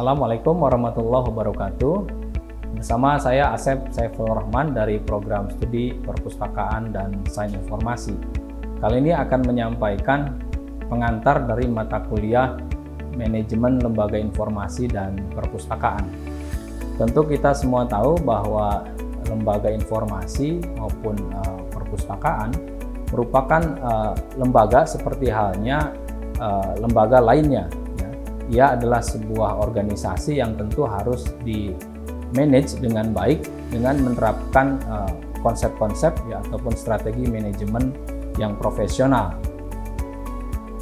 Assalamualaikum warahmatullahi wabarakatuh. Bersama saya Asep Saiful Rahman dari Program Studi Perpustakaan dan Sains Informasi. Kali ini akan menyampaikan pengantar dari mata kuliah Manajemen Lembaga Informasi dan Perpustakaan. Tentu kita semua tahu bahwa lembaga informasi maupun perpustakaan merupakan lembaga seperti halnya lembaga lainnya. Ia adalah sebuah organisasi yang tentu harus di-manage dengan baik dengan menerapkan konsep-konsep ataupun strategi manajemen yang profesional.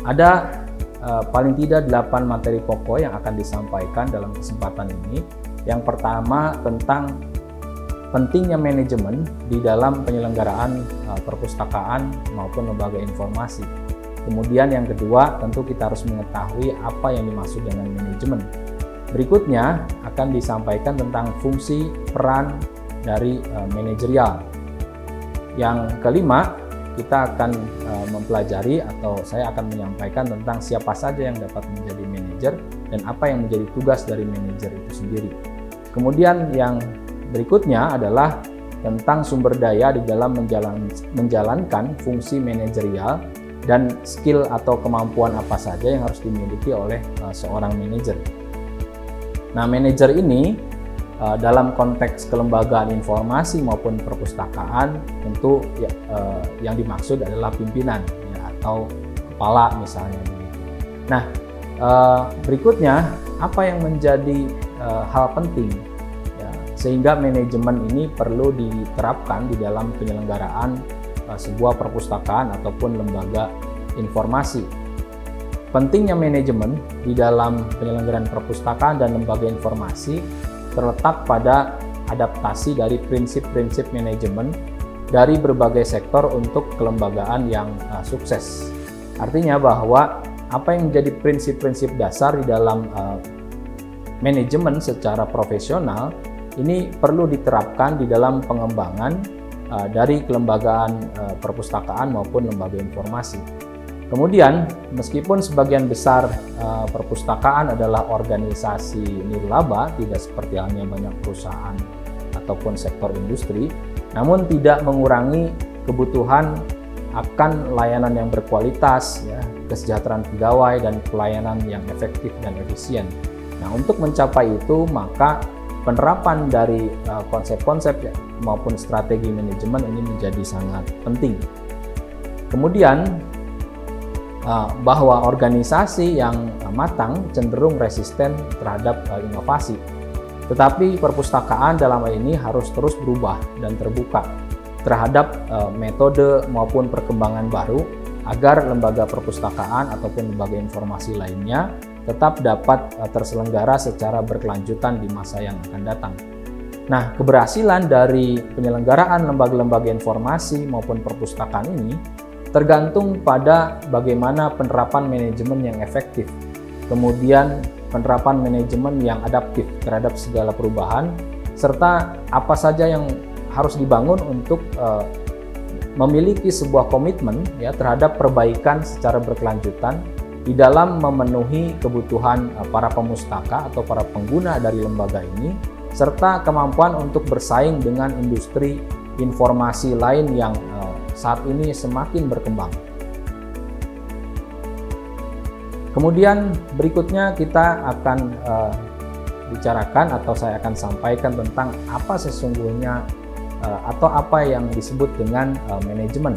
Ada paling tidak 8 materi pokok yang akan disampaikan dalam kesempatan ini. Yang pertama tentang pentingnya manajemen di dalam penyelenggaraan perpustakaan maupun lembaga informasi. Kemudian yang kedua, tentu kita harus mengetahui apa yang dimaksud dengan manajemen. Berikutnya akan disampaikan tentang fungsi peran dari manajerial. Yang kelima, kita akan mempelajari atau saya akan menyampaikan tentang siapa saja yang dapat menjadi manajer dan apa yang menjadi tugas dari manajer itu sendiri. Kemudian yang berikutnya adalah tentang sumber daya di dalam menjalankan fungsi manajerial dan skill atau kemampuan apa saja yang harus dimiliki oleh seorang manajer. Nah, manajer ini dalam konteks kelembagaan informasi maupun perpustakaan tentu yang dimaksud adalah pimpinan atau kepala misalnya. Nah, berikutnya apa yang menjadi hal penting sehingga manajemen ini perlu diterapkan di dalam penyelenggaraan sebuah perpustakaan ataupun lembaga informasi. Pentingnya manajemen di dalam penyelenggaraan perpustakaan dan lembaga informasi terletak pada adaptasi dari prinsip-prinsip manajemen dari berbagai sektor untuk kelembagaan yang sukses. Artinya bahwa apa yang menjadi prinsip-prinsip dasar di dalam manajemen secara profesional ini perlu diterapkan di dalam pengembangan dari kelembagaan perpustakaan maupun lembaga informasi. Kemudian, meskipun sebagian besar perpustakaan adalah organisasi nirlaba, tidak seperti halnya banyak perusahaan ataupun sektor industri, namun tidak mengurangi kebutuhan akan layanan yang berkualitas, kesejahteraan pegawai, dan pelayanan yang efektif dan efisien. Nah, untuk mencapai itu, maka penerapan dari konsep-konsep maupun strategi manajemen ini menjadi sangat penting. Kemudian, bahwa organisasi yang matang cenderung resisten terhadap inovasi. Tetapi perpustakaan dalam hal ini harus terus berubah dan terbuka terhadap metode maupun perkembangan baru agar lembaga perpustakaan ataupun lembaga informasi lainnya tetap dapat terselenggara secara berkelanjutan di masa yang akan datang. Nah, keberhasilan dari penyelenggaraan lembaga-lembaga informasi maupun perpustakaan ini tergantung pada bagaimana penerapan manajemen yang efektif, kemudian penerapan manajemen yang adaptif terhadap segala perubahan, serta apa saja yang harus dibangun untuk memiliki sebuah komitmen terhadap perbaikan secara berkelanjutan di dalam memenuhi kebutuhan para pemustaka atau para pengguna dari lembaga ini, serta kemampuan untuk bersaing dengan industri informasi lain yang saat ini semakin berkembang. Kemudian berikutnya kita akan bicarakan atau saya akan sampaikan tentang apa sesungguhnya atau apa yang disebut dengan manajemen.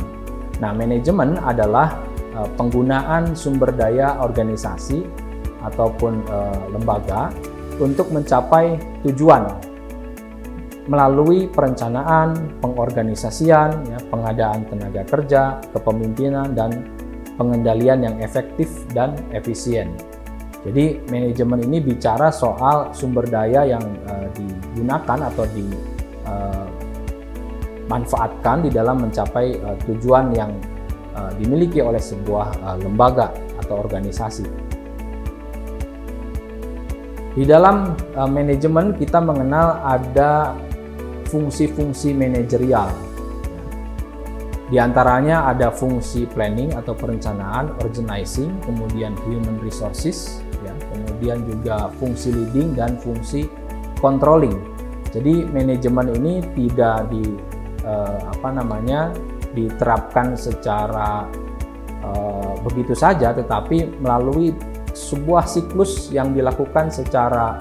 Nah, manajemen adalah penggunaan sumber daya organisasi ataupun lembaga untuk mencapai tujuan melalui perencanaan, pengorganisasian, pengadaan tenaga kerja, kepemimpinan, dan pengendalian yang efektif dan efisien. Jadi manajemen ini bicara soal sumber daya yang digunakan atau dimanfaatkan di dalam mencapai tujuan yang dimiliki oleh sebuah lembaga atau organisasi. Di dalam manajemen kita mengenal ada fungsi-fungsi manajerial. Di antaranya ada fungsi planning atau perencanaan, organizing, kemudian human resources, ya, kemudian juga fungsi leading dan fungsi controlling. Jadi manajemen ini tidak diterapkan secara begitu saja, tetapi melalui sebuah siklus yang dilakukan secara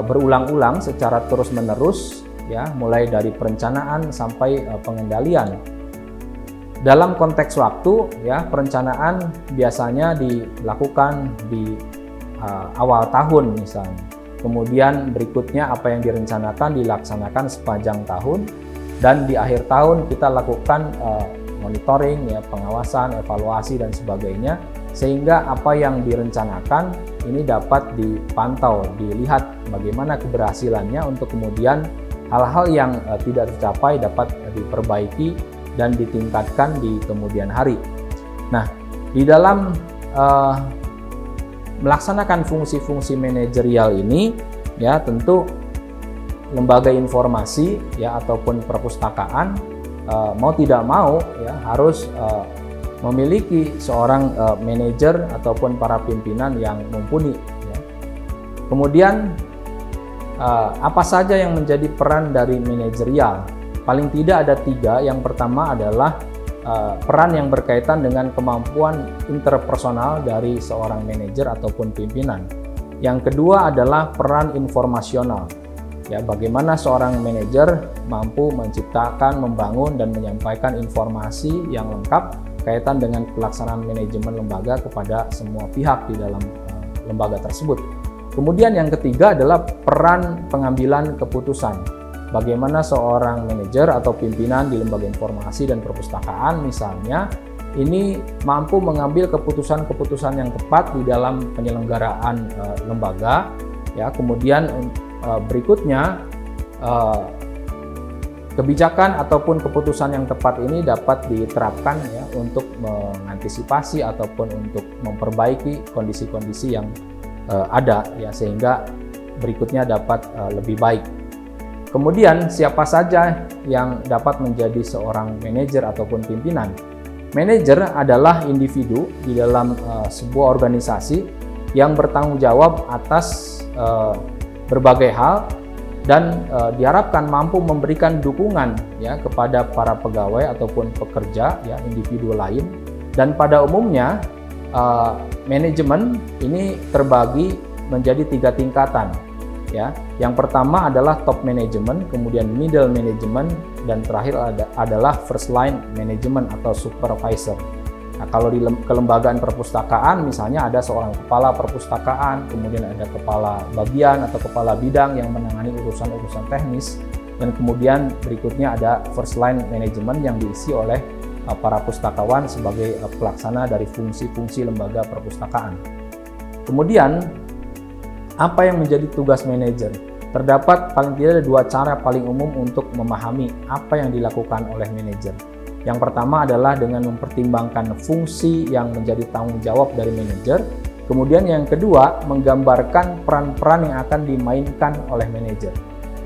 berulang-ulang, secara terus-menerus, ya, mulai dari perencanaan sampai pengendalian. Dalam konteks waktu, ya, perencanaan biasanya dilakukan di awal tahun misalnya. Kemudian berikutnya apa yang direncanakan dilaksanakan sepanjang tahun, dan di akhir tahun kita lakukan monitoring, ya, pengawasan, evaluasi dan sebagainya, sehingga apa yang direncanakan ini dapat dipantau, dilihat bagaimana keberhasilannya untuk kemudian hal-hal yang tidak tercapai dapat diperbaiki dan ditingkatkan di kemudian hari. Nah, di dalam melaksanakan fungsi-fungsi manajerial ini, ya, tentu lembaga informasi, ya, ataupun perpustakaan mau tidak mau, ya, harus memiliki seorang manajer ataupun para pimpinan yang mumpuni, ya. Kemudian apa saja yang menjadi peran dari manajerial? Paling tidak ada 3. Yang pertama adalah peran yang berkaitan dengan kemampuan interpersonal dari seorang manajer ataupun pimpinan. Yang kedua adalah peran informasional. Ya, bagaimana seorang manajer mampu menciptakan, membangun, dan menyampaikan informasi yang lengkap kaitan dengan pelaksanaan manajemen lembaga kepada semua pihak di dalam lembaga tersebut. Kemudian yang ketiga adalah peran pengambilan keputusan. Bagaimana seorang manajer atau pimpinan di lembaga informasi dan perpustakaan misalnya ini mampu mengambil keputusan-keputusan yang tepat di dalam penyelenggaraan lembaga, ya. Kemudian berikutnya, kebijakan ataupun keputusan yang tepat ini dapat diterapkan, ya, untuk mengantisipasi ataupun untuk memperbaiki kondisi-kondisi yang ada, ya, sehingga berikutnya dapat lebih baik. Kemudian siapa saja yang dapat menjadi seorang manajer ataupun pimpinan? Manajer adalah individu di dalam sebuah organisasi yang bertanggung jawab atas berbagai hal dan diharapkan mampu memberikan dukungan, ya, kepada para pegawai ataupun pekerja, ya, individu lain. Dan pada umumnya manajemen ini terbagi menjadi 3 tingkatan, ya. Yang pertama adalah top management, kemudian middle management, dan terakhir adalah first line management atau supervisor. Nah, kalau di kelembagaan perpustakaan misalnya ada seorang kepala perpustakaan, kemudian ada kepala bagian atau kepala bidang yang menangani urusan-urusan teknis, dan kemudian berikutnya ada first line management yang diisi oleh para pustakawan sebagai pelaksana dari fungsi-fungsi lembaga perpustakaan. Kemudian apa yang menjadi tugas manajer? Terdapat paling tidak ada 2 cara paling umum untuk memahami apa yang dilakukan oleh manajer. Yang pertama adalah dengan mempertimbangkan fungsi yang menjadi tanggung jawab dari manajer. Kemudian yang kedua, menggambarkan peran-peran yang akan dimainkan oleh manajer.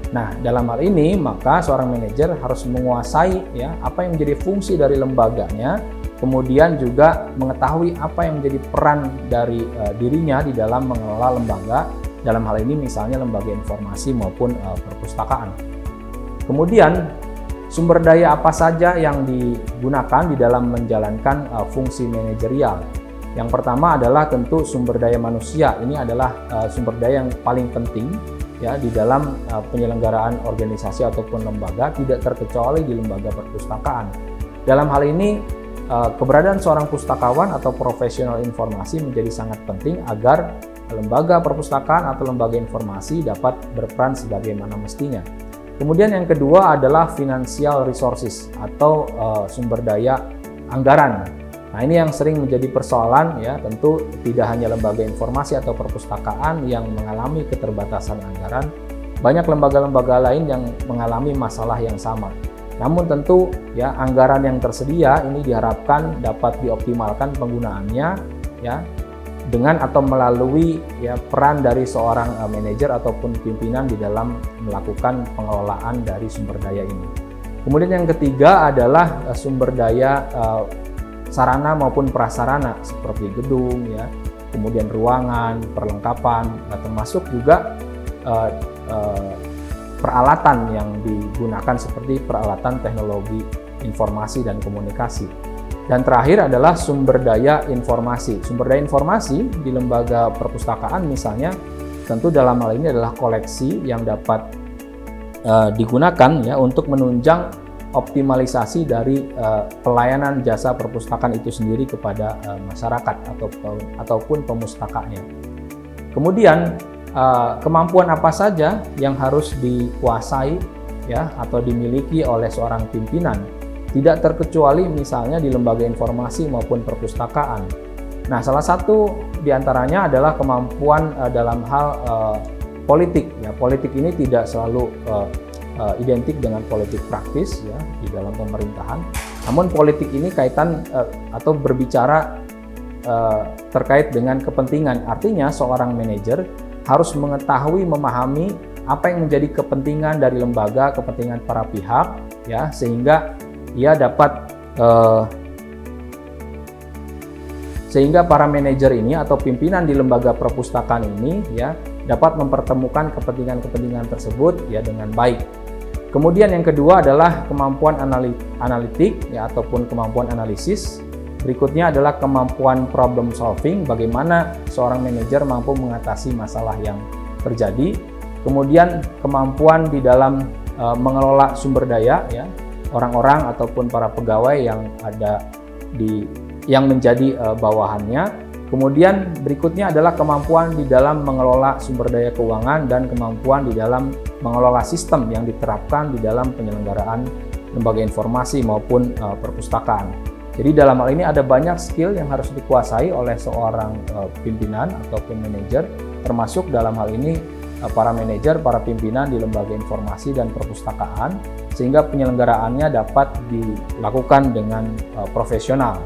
Nah, dalam hal ini maka seorang manajer harus menguasai, ya, apa yang menjadi fungsi dari lembaganya, kemudian juga mengetahui apa yang menjadi peran dari dirinya di dalam mengelola lembaga, dalam hal ini misalnya lembaga informasi maupun perpustakaan. Kemudian sumber daya apa saja yang digunakan di dalam menjalankan fungsi manajerial? Yang pertama adalah tentu sumber daya manusia. Ini adalah sumber daya yang paling penting, ya, di dalam penyelenggaraan organisasi ataupun lembaga, tidak terkecuali di lembaga perpustakaan. Dalam hal ini keberadaan seorang pustakawan atau profesional informasi menjadi sangat penting agar lembaga perpustakaan atau lembaga informasi dapat berperan sebagaimana mestinya. Kemudian yang kedua adalah financial resources atau sumber daya anggaran. Nah, ini yang sering menjadi persoalan, ya. Tentu tidak hanya lembaga informasi atau perpustakaan yang mengalami keterbatasan anggaran, banyak lembaga-lembaga lain yang mengalami masalah yang sama. Namun tentu, ya, anggaran yang tersedia ini diharapkan dapat dioptimalkan penggunaannya, ya, dengan atau melalui, ya, peran dari seorang manajer ataupun pimpinan di dalam melakukan pengelolaan dari sumber daya ini. Kemudian yang ketiga adalah sumber daya sarana maupun prasarana seperti gedung, ya, kemudian ruangan, perlengkapan, termasuk juga peralatan yang digunakan seperti peralatan teknologi informasi dan komunikasi. Dan terakhir adalah sumber daya informasi. Sumber daya informasi di lembaga perpustakaan misalnya tentu dalam hal ini adalah koleksi yang dapat digunakan ya untuk menunjang optimalisasi dari pelayanan jasa perpustakaan itu sendiri kepada masyarakat ataupun pemustakanya. Kemudian kemampuan apa saja yang harus dikuasai ya atau dimiliki oleh seorang pimpinan, tidak terkecuali misalnya di lembaga informasi maupun perpustakaan. Nah, salah satu diantaranya adalah kemampuan dalam hal politik. Ya, politik ini tidak selalu identik dengan politik praktis ya di dalam pemerintahan. Namun politik ini kaitan atau berbicara terkait dengan kepentingan. Artinya seorang manajer harus mengetahui, memahami apa yang menjadi kepentingan dari lembaga, kepentingan para pihak, ya, sehingga ia dapat sehingga para manajer ini atau pimpinan di lembaga perpustakaan ini ya dapat mempertemukan kepentingan-kepentingan tersebut ya dengan baik. Kemudian yang kedua adalah kemampuan analitik ya ataupun kemampuan analisis. Berikutnya adalah kemampuan problem solving, bagaimana seorang manajer mampu mengatasi masalah yang terjadi. Kemudian kemampuan di dalam mengelola sumber daya ya, orang-orang ataupun para pegawai yang ada yang menjadi bawahannya. Kemudian berikutnya adalah kemampuan di dalam mengelola sumber daya keuangan dan kemampuan di dalam mengelola sistem yang diterapkan di dalam penyelenggaraan lembaga informasi maupun perpustakaan. Jadi dalam hal ini ada banyak skill yang harus dikuasai oleh seorang pimpinan ataupun manajer, termasuk dalam hal ini para manajer, para pimpinan di lembaga informasi dan perpustakaan, sehingga penyelenggaraannya dapat dilakukan dengan profesional.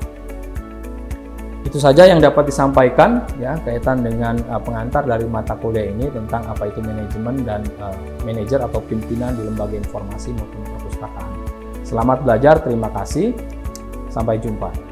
Itu saja yang dapat disampaikan ya kaitan dengan pengantar dari mata kuliah ini tentang apa itu manajemen dan manajer atau pimpinan di lembaga informasi maupun perpustakaan. Selamat belajar, terima kasih. Sampai jumpa.